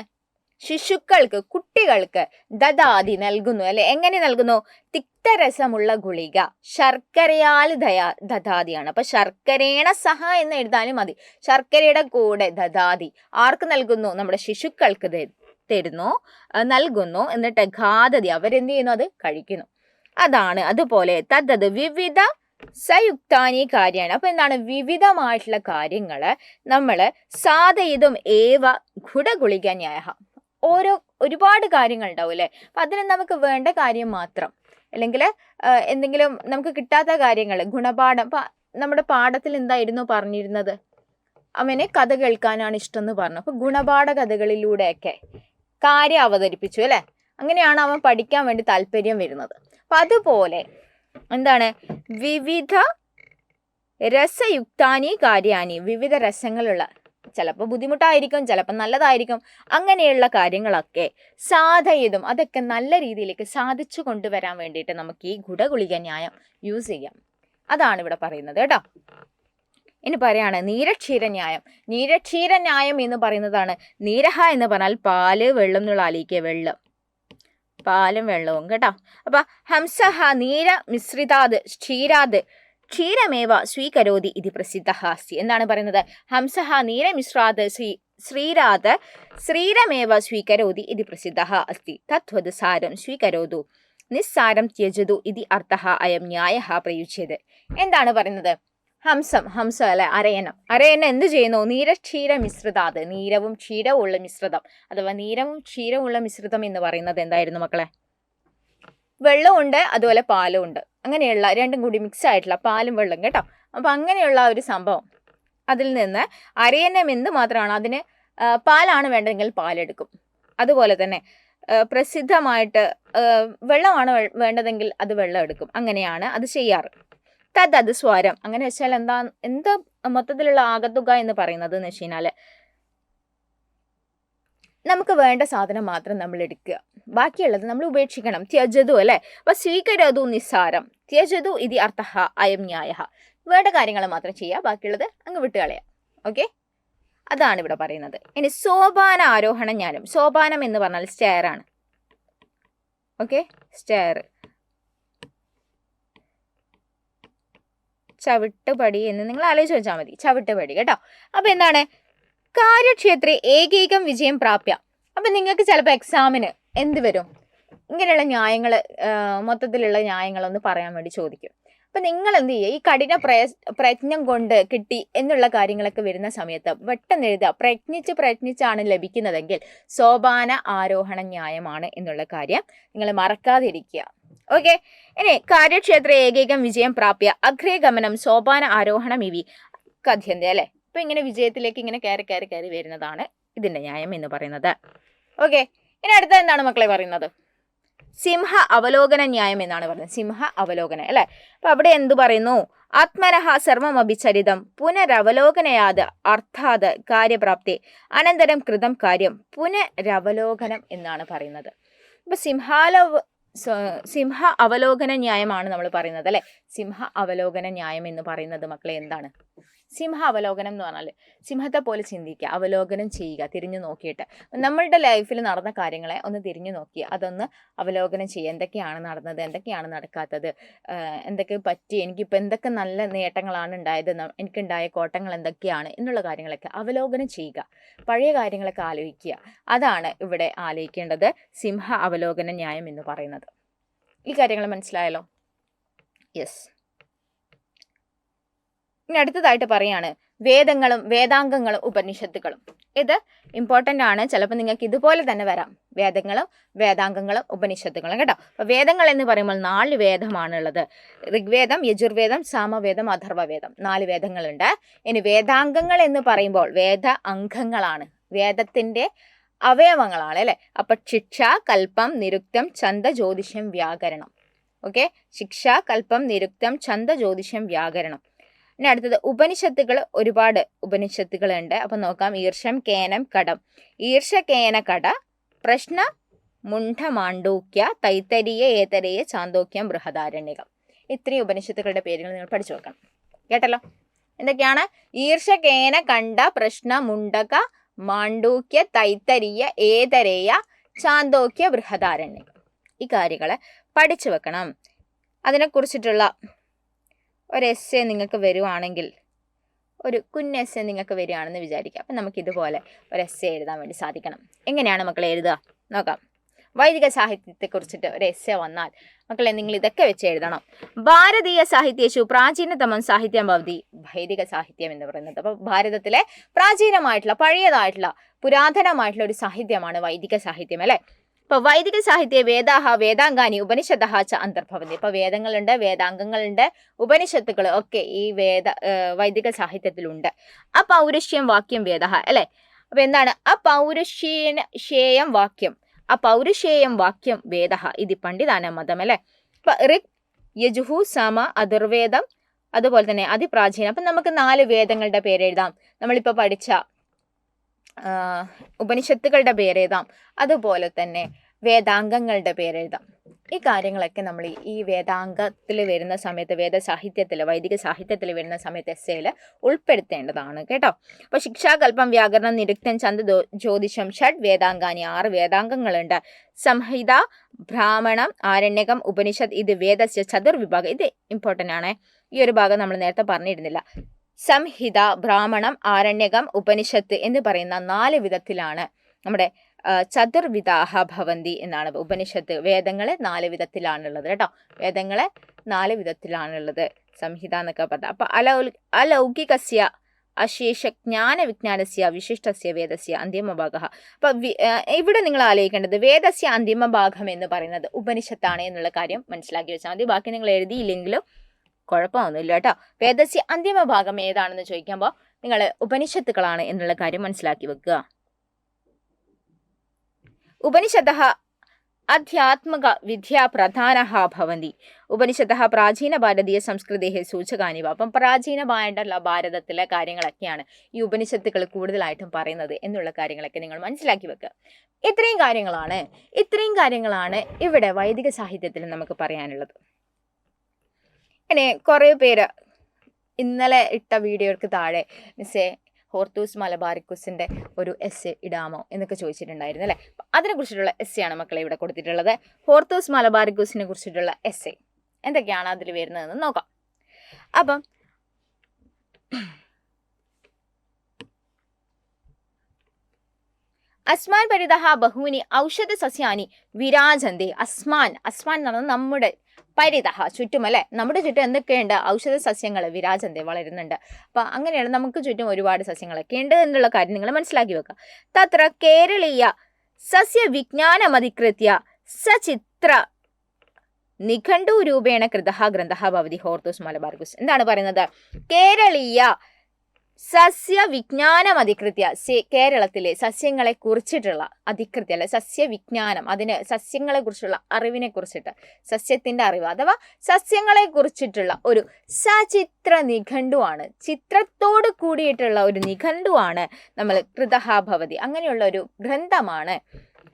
ശിശുക്കൾക്ക്, കുട്ടികൾക്ക് ദദാതി നൽകുന്നു അല്ലെ. എങ്ങനെ നൽകുന്നു? തിക്തരസമുള്ള ഗുളിക ശർക്കരയാൽ ദദാതിയാണ്. അപ്പൊ ശർക്കരേണ സഹ എന്ന് എഴുതാനും മതി. ശർക്കരയുടെ കൂടെ ദദാതി ആർക്ക് നൽകുന്നു? നമ്മുടെ ശിശുക്കൾക്ക് തരുന്നു, നൽകുന്നു. എന്നിട്ട് ഘാതതി അവരെന്ത് ചെയ്യുന്നു? അത് കഴിക്കുന്നു. അതാണ്. അതുപോലെ തദ്ദത് വിവിധ സയുക്താനി കാര്യമാണ്. അപ്പൊ എന്താണ്? വിവിധമായിട്ടുള്ള കാര്യങ്ങള് നമ്മള് സാധയിതും ഏവ ഗുഡഗുളിക ന്യായഃ. ഒരുപാട് കാര്യങ്ങൾ ഉണ്ടാവും അല്ലെ. അപ്പൊ അതിന് നമുക്ക് വേണ്ട കാര്യം മാത്രം, അല്ലെങ്കിൽ എന്തെങ്കിലും നമുക്ക് കിട്ടാത്ത കാര്യങ്ങൾ, ഗുണപാഠം. അപ്പൊ നമ്മുടെ പാഠത്തിൽ എന്തായിരുന്നു പറഞ്ഞിരുന്നത്? അവന് കഥ കേൾക്കാനാണ് ഇഷ്ടം എന്ന് പറഞ്ഞു. അപ്പൊ ഗുണപാഠ കഥകളിലൂടെയൊക്കെ കാര്യം അവതരിപ്പിച്ചു അല്ലെ. അങ്ങനെയാണ് അവൻ പഠിക്കാൻ വേണ്ടി താല്പര്യം വരുന്നത്. അപ്പൊ അതുപോലെ എന്താണ്? വിവിധ രസയുക്താനി കാര്യാനി, വിവിധ രസങ്ങളുള്ള, ചിലപ്പോൾ ബുദ്ധിമുട്ടായിരിക്കും, ചിലപ്പോൾ നല്ലതായിരിക്കും, അങ്ങനെയുള്ള കാര്യങ്ങളൊക്കെ സാധയിതും, അതൊക്കെ നല്ല രീതിയിലേക്ക് സാധിച്ചു കൊണ്ടുവരാൻ വേണ്ടിയിട്ട് നമുക്ക് ഈ ഗുഡഗുളിക ന്യായം യൂസ് ചെയ്യാം. അതാണ് ഇവിടെ പറയുന്നത് കേട്ടോ. ഇനി പറയാണ് നീരക്ഷീര ന്യായം. നീരക്ഷീര ന്യായം എന്ന് പറയുന്നതാണ്. നീരഹ എന്ന് പറഞ്ഞാൽ പാല്, വെള്ളം എന്നുള്ള ആലോചിക്കുക. വെള്ളം, പാലും വെള്ളവും കേട്ടോ. അപ്പൊ ഹംസഹ നീര മിശ്രിതാത് ക്ഷീരാത് ക്ഷീരമേവ സ്വീകരോതി ഇത് പ്രസിദ്ധ അസ്തി. എന്താണ് പറയുന്നത്? ഹംസഹ നീരമിശ്രാത് ശ്രീരാത് ശ്രീരമേവ സ്വീകരോതി ഇത് പ്രസിദ്ധ അസ്തി. തത്വത് സാരം സ്വീകരോതു നിസ്സാരം ത്യജതു ഇത് അർത്ഥ അയം ന്യായഃ പ്രയുജ്യത്തെ. എന്താണ് പറയുന്നത്? ഹംസം അല്ലെ, അരയനം എന്ത് ചെയ്യുന്നു? നീരക്ഷീര മിശ്രിതാത്, നീരവും ക്ഷീരവും ഉള്ള മിശ്രിതം, അഥവാ നീരവും ക്ഷീരവും ഉള്ള മിശ്രിതം എന്ന് പറയുന്നത് എന്തായിരുന്നു മക്കളെ? വെള്ളമുണ്ട്, അതുപോലെ പാലും ഉണ്ട്. അങ്ങനെയുള്ള രണ്ടും കൂടി മിക്സ് ആയിട്ടുള്ള പാലും വെള്ളം കേട്ടോ. അപ്പൊ അങ്ങനെയുള്ള ഒരു സംഭവം, അതിൽ നിന്ന് അരയനം എന്ത് മാത്രമാണ്? അതിന് പാലാണ് വേണ്ടതെങ്കിൽ പാലെടുക്കും. അതുപോലെ തന്നെ പ്രസിദ്ധമായിട്ട് വെള്ളമാണ് വേണ്ടതെങ്കിൽ അത് വെള്ളം എടുക്കും. അങ്ങനെയാണ് അത് ചെയ്യാറ്. തദ്ദത് സ്വരം, അങ്ങനെ വെച്ചാൽ എന്താ മൊത്തത്തിലുള്ള ആകത്തുക എന്ന് പറയുന്നത് എന്ന് വെച്ച് കഴിഞ്ഞാല് നമുക്ക് വേണ്ട സാധനം മാത്രം നമ്മൾ എടുക്കുക, ബാക്കിയുള്ളത് നമ്മൾ ഉപേക്ഷിക്കണം. ത്യജതു അല്ലെ. അപ്പൊ സ്വീകരതു നിസ്സാരം ത്യജതു ഇത് അർത്ഥ അയം ന്യായഃ. വേണ്ട കാര്യങ്ങൾ മാത്രം ചെയ്യുക, ബാക്കിയുള്ളത് അങ്ങ് വിട്ടുകളയാം. ഓക്കെ, അതാണ് ഇവിടെ പറയുന്നത്. ഇനി സോപാന ആരോഹണ ജ്ഞാനം. സോപാനം എന്ന് പറഞ്ഞാൽ സ്റ്റെയർ ആണ്. ഓക്കെ, സ്റ്റെയർ, ചവിട്ടുപടി എന്ന് നിങ്ങൾ ആലോചിച്ച് വെച്ചാൽ മതി. ചവിട്ടുപടി കേട്ടോ. അപ്പൊ എന്താണ്? കാര്യക്ഷേത്രേ ഏകൈകം വിജയം പ്രാപ്യ. അപ്പൊ നിങ്ങൾക്ക് ചിലപ്പോൾ എക്സാമിന് എന്ത് വരും? ഇങ്ങനെയുള്ള ന്യായങ്ങൾ, മൊത്തത്തിലുള്ള ന്യായങ്ങളൊന്ന് പറയാൻ വേണ്ടി ചോദിക്കും. അപ്പൊ നിങ്ങൾ എന്ത് ചെയ്യുക? ഈ കഠിന പ്രയത്നം കൊണ്ട് കിട്ടി എന്നുള്ള കാര്യങ്ങളൊക്കെ വരുന്ന സമയത്ത് പെട്ടെന്ന് എഴുതുക. പ്രയത്നിച്ചാണ് ലഭിക്കുന്നതെങ്കിൽ സോപാന ആരോഹണ ന്യായമാണ് എന്നുള്ള കാര്യം നിങ്ങൾ മറക്കാതിരിക്കുക. ഓക്കെ, ഇനി കാര്യക്ഷേത്ര ഏകൈകം വിജയം പ്രാപ്യ അഗ്രേ ഗമനം സോപാന ആരോഹണം ഇവി കഥ്യന്തി അല്ലെ. അപ്പൊ ഇങ്ങനെ വിജയത്തിലേക്ക് ഇങ്ങനെ കയറി വരുന്നതാണ് ഇതിന്റെ ന്യായം എന്ന് പറയുന്നത്. ഓക്കെ, ഇനി അടുത്ത എന്താണ് മക്കളെ പറയുന്നത്? സിംഹ അവലോകന ന്യായം എന്നാണ് പറയുന്നത്. സിംഹ അവലോകന അല്ലെ. അപ്പൊ അവിടെ എന്തു പറയുന്നു? ആത്മനഃ സർവമഭിചരിതം പുനരവലോകനയാത് അർത്ഥാത് കാര്യപ്രാപ്തി അനന്തരം കൃതം കാര്യം പുനരവലോകനം എന്നാണ് പറയുന്നത്. അപ്പൊ സിംഹ അവലോകന ന്യായമാണ് നമ്മൾ പറയുന്നത് അല്ലെ. സിംഹ അവലോകന ന്യായം എന്ന് പറയുന്നത് മക്കളെ എന്താണ്? സിംഹാവലോകനം എന്ന് പറഞ്ഞാൽ സിംഹത്തെ പോലെ ചിന്തിക്കുക, അവലോകനം ചെയ്യുക, തിരിഞ്ഞു നോക്കിയിട്ട് നമ്മളുടെ ലൈഫിൽ നടന്ന കാര്യങ്ങളെ ഒന്ന് തിരിഞ്ഞു നോക്കി അതൊന്ന് അവലോകനം ചെയ്യുക. എന്തൊക്കെയാണ് നടന്നത്, എന്തൊക്കെയാണ് നടക്കാത്തത്, എന്തൊക്കെ പറ്റി, എനിക്കിപ്പോൾ എന്തൊക്കെ നല്ല നേട്ടങ്ങളാണ് ഉണ്ടായത്, എനിക്കുണ്ടായ കോട്ടങ്ങൾ എന്തൊക്കെയാണ് എന്നുള്ള കാര്യങ്ങളൊക്കെ അവലോകനം ചെയ്യുക, പഴയ കാര്യങ്ങളൊക്കെ ആലോചിക്കുക. അതാണ് ഇവിടെ ആലോചിക്കേണ്ടത് സിംഹ അവലോകന ന്യായം എന്ന് പറയുന്നത്. ഈ കാര്യങ്ങൾ മനസ്സിലായല്ലോ? യെസ്. ഇനി അടുത്തതായിട്ട് പറയാണ് വേദങ്ങളും വേദാംഗങ്ങളും ഉപനിഷത്തുകളും. ഇത് ഇമ്പോർട്ടൻ്റ് ആണ്, ചിലപ്പോൾ നിങ്ങൾക്ക് ഇതുപോലെ തന്നെ വരാം, വേദങ്ങളും വേദാംഗങ്ങളും ഉപനിഷത്തുകളും കേട്ടോ. അപ്പോൾ വേദങ്ങൾ എന്ന് പറയുമ്പോൾ 4 വേദമാണുള്ളത്. ഋഗ്വേദം, യജുർവേദം, സാമവേദം, അഥർവവേദം, 4 വേദങ്ങളുണ്ട്. ഇനി വേദാംഗങ്ങൾ എന്ന് പറയുമ്പോൾ വേദ അംഗങ്ങളാണ്, വേദത്തിൻ്റെ അവയവങ്ങളാണ് അല്ലേ. അപ്പം ശിക്ഷ, കൽപ്പം, നിരുക്തം, ഛന്ദ, ജ്യോതിഷം, വ്യാകരണം. ഓക്കെ, ശിക്ഷ, കൽപ്പം, നിരുക്തം, ഛന്ദ, ജ്യോതിഷം, വ്യാകരണം. ഇനി അടുത്തത് ഉപനിഷത്തുകൾ, ഒരുപാട് ഉപനിഷത്തുകളുണ്ട്. അപ്പം നോക്കാം. ഈർഷം, കേനം, കടം. ഈർഷ, കേന, കട, പ്രശ്ന, മുണ്ഡ, മാണ്ഡൂക്യ, തൈത്തരീയ, ഏതരേയ, ചാന്തോക്യം, ബൃഹദാരണ്യകം. ഇത്രയും ഉപനിഷത്തുക്കളുടെ പേരുകൾ നിങ്ങൾ പഠിച്ചു വെക്കണം. കേട്ടല്ലോ? എന്തൊക്കെയാണ്? ഈർഷ, കേന, കണ്ട, പ്രശ്ന, മുണ്ടക, മാണ്ഡൂക്യ, തൈത്തരീയ, ഏതരേയ, ചാന്തോക്യ, ബൃഹദാരണ്യകം. ഈ കാര്യങ്ങൾ പഠിച്ചു വെക്കണം. അതിനെക്കുറിച്ചിട്ടുള്ള ഒരു എസ്സേ നിങ്ങൾക്ക് വരുവാണെങ്കിൽ, ഒരു കുഞ്ഞ് എസ്സേ നിങ്ങൾക്ക് വരികയാണെന്ന് വിചാരിക്കുക. അപ്പം നമുക്കിതുപോലെ ഒരു എസ്സേ എഴുതാൻ വേണ്ടി സാധിക്കണം. എങ്ങനെയാണ് മക്കളെ എഴുതുക നോക്കാം. വൈദിക സാഹിത്യത്തെക്കുറിച്ചിട്ട് ഒരു എസ്സേ വന്നാൽ മക്കളെ നിങ്ങൾ ഇതൊക്കെ വെച്ച് എഴുതണം. ഭാരതീയ സാഹിത്യേഷു പ്രാചീനതമം സാഹിത്യം ഭവതി വൈദിക സാഹിത്യം എന്ന് പറയുന്നത്. അപ്പോൾ ഭാരതത്തിലെ പ്രാചീനമായിട്ടുള്ള, പഴയതായിട്ടുള്ള, പുരാതനമായിട്ടുള്ള ഒരു സാഹിത്യമാണ് വൈദിക സാഹിത്യം അല്ലേ. ഇപ്പോൾ വൈദിക സാഹിത്യ വേദാഹ വേദാംഗാനി ഉപനിഷദഹ ച അന്തർഭവന്തി. ഇപ്പോൾ വേദങ്ങളുണ്ട്, വേദാംഗങ്ങളുണ്ട്, ഉപനിഷത്തുകൾ ഒക്കെ ഈ വൈദിക സാഹിത്യത്തിലുണ്ട്. അപൗരുഷ്യം വാക്യം വേദ അല്ലേ. അപ്പോൾ എന്താണ് അപൗരുഷേയം വാക്യം? അപൗരുഷേയം വാക്യം വേദ ഇത് പണ്ഡിതാന മതം അല്ലേ. ഇപ്പം ഋഗ്, യജുഹു, സമ, അഥർവേദം, അതുപോലെ തന്നെ അതിപ്രാചീനം. അപ്പം നമുക്ക് 4 വേദങ്ങളുടെ പേരെഴുതാം. നമ്മളിപ്പോൾ പഠിച്ച ഉപനിഷത്തുകളുടെ പേരെഴുതാം, അതുപോലെ തന്നെ വേദാംഗങ്ങളുടെ പേരെഴുതാം. ഈ കാര്യങ്ങളൊക്കെ നമ്മൾ ഈ വേദാംഗത്തിൽ വരുന്ന സമയത്ത്, വേദസാഹിത്യത്തിൽ, വൈദിക സാഹിത്യത്തിൽ വരുന്ന സമയത്ത് എസ്സേയിൽ ഉൾപ്പെടുത്തേണ്ടതാണ് കേട്ടോ. അപ്പോൾ ശിക്ഷാകൽപ്പം, വ്യാകരണം, നിരുക്തം, ഛന്ദ, ജ്യോതിഷം, ഷഡ് വേദാംഗാനി 6 വേദാംഗങ്ങളുണ്ട്. സംഹിത, ബ്രാഹ്മണം, ആരണ്യകം, ഉപനിഷത്ത് ഇത് വേദസ്യ ചതുർവിഭാഗം. ഇത് ഇമ്പോർട്ടൻ്റ് ആണ്. ഈ ഒരു ഭാഗം നമ്മൾ നേരത്തെ പറഞ്ഞിരുന്നില്ല. സംഹിത, ബ്രാഹ്മണം, ആരണ്യകം, ഉപനിഷത്ത് എന്ന് പറയുന്ന 4 വിധത്തിലാണ് നമ്മുടെ ചതുർവിധാഹ ഭവന്തി എന്നാണ്. ഉപനിഷത്ത്, വേദങ്ങളെ 4 വിധത്തിലാണുള്ളത് കേട്ടോ. വേദങ്ങളെ 4 വിധത്തിലാണുള്ളത്, സംഹിത എന്നൊക്കെ പറഞ്ഞാൽ. അപ്പം അലൗകികസ്യ അശേഷ ജ്ഞാന വിജ്ഞാനസ്യ വിശിഷ്ടസ്യ വേദസ്യ അന്തിമഭാഗ. അപ്പം ഇവിടെ നിങ്ങൾ ആലോചിക്കേണ്ടത് വേദസ്യ അന്തിമഭാഗം എന്ന് പറയുന്നത് ഉപനിഷത്താണ് എന്നുള്ള കാര്യം മനസ്സിലാക്കി വെച്ചാൽ മതി. ബാക്കി നിങ്ങൾ എഴുതിയില്ലെങ്കിലും കുഴപ്പമൊന്നുമില്ല കേട്ടോ. വേദസ്യ അന്തിമ ഭാഗം ഏതാണെന്ന് ചോദിക്കുമ്പോൾ നിങ്ങൾ ഉപനിഷത്തുക്കളാണ് എന്നുള്ള കാര്യം മനസ്സിലാക്കി വെക്കുക. ഉപനിഷത്തഃ അധ്യാത്മക വിദ്യാ പ്രധാനഃ ഭവന്തി. ഉപനിഷത്തഃ പ്രാചീന ഭാരതീയ സംസ്കൃതേഹ സൂചകാനിവ. അപ്പം പ്രാചീനമായിട്ടുള്ള ഭാരതത്തിലെ കാര്യങ്ങളൊക്കെയാണ് ഈ ഉപനിഷത്തുക്കൾ കൂടുതലായിട്ടും പറയുന്നത് എന്നുള്ള കാര്യങ്ങളൊക്കെ നിങ്ങൾ മനസ്സിലാക്കി വെക്കുക. ഇത്രയും കാര്യങ്ങളാണ് ഇവിടെ വൈദിക സാഹിത്യത്തിൽ നമുക്ക് പറയാനുള്ളത്. പിന്നെ കുറേ പേര് ഇന്നലെ ഇട്ട വീഡിയോയ്ക്ക് താഴെ മിസ്സേ ഹോർത്തൂസ് മലബാറിക്കുസിൻ്റെ ഒരു എസ്സേ ഇടാമോ എന്നൊക്കെ ചോദിച്ചിട്ടുണ്ടായിരുന്നു അല്ലേ. അതിനെക്കുറിച്ചിട്ടുള്ള എസ്സേ ആണ് മക്കളെ ഇവിടെ കൊടുത്തിട്ടുള്ളത്. ഹോർത്തൂസ് മലബാറിക്കുസിനെ കുറിച്ചിട്ടുള്ള എസ്സേ എന്തൊക്കെയാണ് അതിൽ വരുന്നതെന്ന് നോക്കാം. അപ്പം അസ്മാൻ പരിതഹ ബഹൂനി ഔഷധ സസ്യാനി വിരാജന്തി. അസ്മാൻ എന്ന് പറഞ്ഞാൽ നമ്മുടെ പരിതഹ ചുറ്റും അല്ലേ, നമ്മുടെ ചുറ്റും എന്തൊക്കെയുണ്ട്? ഔഷധ സസ്യങ്ങൾ വിരാജന്തി വളരുന്നുണ്ട്. അപ്പം അങ്ങനെയാണ് നമുക്ക് ചുറ്റും ഒരുപാട് സസ്യങ്ങളൊക്കെ ഉണ്ട് എന്നുള്ള കാര്യം നിങ്ങൾ മനസ്സിലാക്കി വെക്കുക. തത്ര കേരളീയ സസ്യ വിജ്ഞാനമധികൃത്യ സചിത്ര നിഘണ്ടു രൂപേണ കൃതഃ ഗ്രന്ഥഃ ഭവതി ഹോർത്തൂസ് മലബാറിക്കുസ്. എന്താണ് പറയുന്നത്? കേരളീയ സസ്യ വിജ്ഞാനം അധികൃത്യ, കേരളത്തിലെ സസ്യങ്ങളെ കുറിച്ചിട്ടുള്ള അധികൃത്യ അല്ലെ സസ്യവിജ്ഞാനം, അതിന് സസ്യങ്ങളെ കുറിച്ചുള്ള അറിവിനെ കുറിച്ചിട്ട്, സസ്യത്തിന്റെ അറിവ് അഥവാ സസ്യങ്ങളെ കുറിച്ചിട്ടുള്ള ഒരു സചിത്ര നിഘണ്ടുവാണ്, ചിത്രത്തോട് കൂടിയിട്ടുള്ള ഒരു നിഘണ്ടുവാണ് നമ്മൾ കൃതഃ ഭവതി, അങ്ങനെയുള്ള ഒരു ഗ്രന്ഥമാണ്.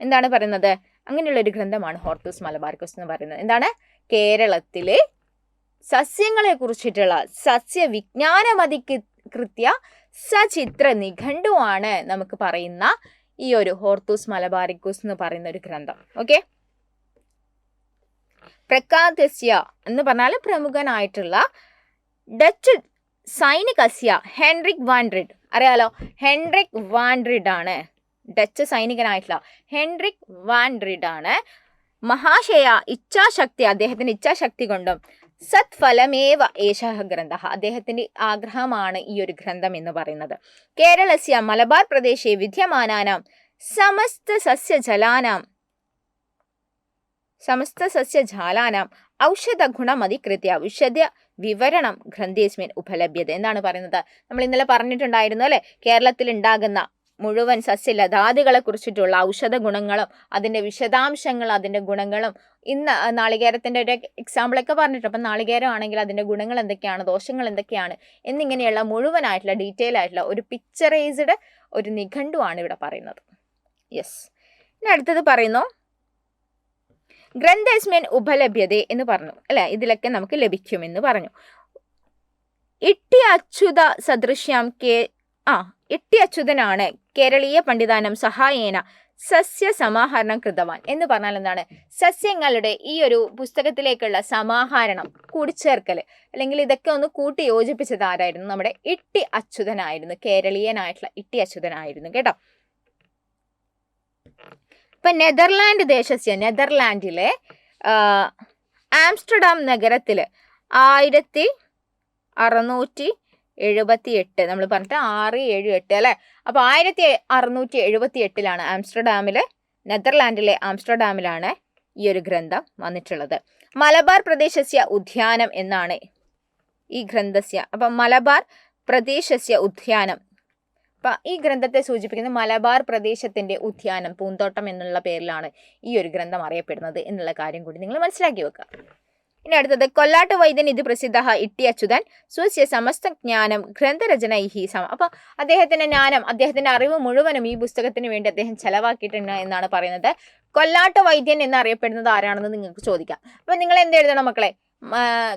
എന്താണ് പറയുന്നത്? അങ്ങനെയുള്ള ഒരു ഗ്രന്ഥമാണ് ഹോർത്തൂസ് മലബാറിക്കുസ് എന്ന് പറയുന്നത്. എന്താണ്? കേരളത്തിലെ സസ്യങ്ങളെ കുറിച്ചിട്ടുള്ള സസ്യവിജ്ഞാനം കൃത്യ സചിത്ര നിഘണ്ടുവാണ് നമുക്ക് പറയുന്ന ഈ ഒരു ഹോർത്തൂസ് മലബാറിക്കൂസ് എന്ന് പറയുന്ന ഒരു ഗ്രന്ഥം. ഓക്കെ, പ്രഖ്യാതസ്യ എന്ന് പറഞ്ഞാൽ പ്രമുഖനായിട്ടുള്ള ഡച്ച് സൈനികസ്യ ഹെൻറിക് വാൻഡ്രിഡ്, അറിയാലോ ഹെൻറിക് വാൻഡ്രിഡ് ആണ്, ഡച്ച് സൈനികനായിട്ടുള്ള ഹെൻറിക് വാൻഡ്രിഡ് ആണ്. മഹാശയ ഇച്ഛാശക്തി, അദ്ദേഹത്തിന്റെ ഇച്ഛാശക്തി കൊണ്ടും സത്ഫലമേവ ഏഷഃ ഗ്രന്ഥഃ, അദ്ദേഹത്തിന്റെ ആഗ്രഹമാണ് ഈ ഒരു ഗ്രന്ഥം എന്ന് പറയുന്നത്. കേരളസ്യ മലബാർ പ്രദേശേ വിദ്യമാനാനാം സമസ്ത സസ്യജാലാനാം ഔഷധ ഗുണമധികൃത്യ വിശദ വിവരണം ഗ്രന്ഥേസ്മിൻ ഉപലഭ്യത. എന്താണ് പറയുന്നത്? നമ്മൾ ഇന്നലെ പറഞ്ഞിട്ടുണ്ടായിരുന്നു അല്ലെ, കേരളത്തിൽ ഉണ്ടാകുന്ന മുഴുവൻ സസ്യലതാദികളെ കുറിച്ചിട്ടുള്ള ഔഷധ ഗുണങ്ങളും അതിന്റെ വിശദാംശങ്ങളും അതിന്റെ ഗുണങ്ങളും, ഇന്ന് നാളികേരത്തിന്റെ ഒരു എക്സാമ്പിളൊക്കെ പറഞ്ഞിട്ടുണ്ട്. അപ്പം നാളികേരം ആണെങ്കിൽ അതിന്റെ ഗുണങ്ങൾ എന്തൊക്കെയാണ്, ദോഷങ്ങൾ എന്തൊക്കെയാണ് എന്നിങ്ങനെയുള്ള മുഴുവനായിട്ടുള്ള ഡീറ്റെയിൽ ആയിട്ടുള്ള ഒരു പിക്ചറൈസ്ഡ് ഒരു നിഘണ്ടുവാണ് ഇവിടെ പറയുന്നത്. യെസ്, ഇനി അടുത്തത് പറയുന്നു ഗ്രന്ഥസ്മിൻ ഉപലഭ്യത എന്ന് പറഞ്ഞു അല്ലെ, ഇതിലൊക്കെ നമുക്ക് ലഭിക്കുമെന്ന് പറഞ്ഞു. ഇട്ടി അച്യുത സദൃശ്യം ഇട്ടി അച്യുതനാണ് കേരളീയ പണ്ഡിതാനം സഹായേന സസ്യ സമാഹരണം കൃതവാൻ എന്ന് പറഞ്ഞാൽ എന്താണ്? സസ്യങ്ങളുടെ ഈ ഒരു പുസ്തകത്തിലേക്കുള്ള സമാഹരണം, കൂടിച്ചേർക്കൽ, അല്ലെങ്കിൽ ഇതൊക്കെ ഒന്ന് കൂട്ടി യോജിപ്പിച്ചത് ആരായിരുന്നു? നമ്മുടെ ഇട്ടി അച്യുതനായിരുന്നു, കേരളീയനായിട്ടുള്ള ഇട്ടി അച്യുതനായിരുന്നു കേട്ടോ. ഇപ്പൊ നെതർലാൻഡിലെ ആംസ്റ്റർഡാം നഗരത്തില് 1678 നമ്മൾ പറഞ്ഞിട്ട് 678 അല്ലെ, അപ്പൊ 1678 ആംസ്റ്റർഡാമില്, നെതർലാൻഡിലെ ആംസ്റ്റർഡാമിലാണ് ഈ ഒരു ഗ്രന്ഥം വന്നിട്ടുള്ളത്. മലബാർ പ്രദേശസ്യ ഉദ്യാനം എന്നാണ് ഈ ഗ്രന്ഥസ്യ. അപ്പൊ മലബാർ പ്രദേശസ്യ ഉദ്യാനം, അപ്പൊ ഈ ഗ്രന്ഥത്തെ സൂചിപ്പിക്കുന്ന മലബാർ പ്രദേശത്തിന്റെ ഉദ്യാനം, പൂന്തോട്ടം എന്നുള്ള പേരിലാണ് ഈ ഒരു ഗ്രന്ഥം അറിയപ്പെടുന്നത് എന്നുള്ള കാര്യം കൂടി നിങ്ങൾ മനസ്സിലാക്കി വെക്കുക. ഇനി അടുത്തത് കൊല്ലാട്ട് വൈദ്യൻ ഇത് പ്രസിദ്ധ ഇട്ടി അച്യുതൻ സ്വസ്യ സമസ്ത ജ്ഞാനം ഗ്രന്ഥരചനൈഹി അപ്പൊ അദ്ദേഹത്തിന്റെ ജ്ഞാനം, അദ്ദേഹത്തിന്റെ അറിവ് മുഴുവനും ഈ പുസ്തകത്തിന് വേണ്ടി അദ്ദേഹം ചെലവാക്കിയിട്ടുണ്ട് എന്നാണ് പറയുന്നത്. കൊല്ലാട്ട് വൈദ്യൻ എന്നറിയപ്പെടുന്നത് ആരാണെന്ന് നിങ്ങൾക്ക് ചോദിക്കാം. അപ്പൊ നിങ്ങൾ എന്ത് എഴുതണം മക്കളെ?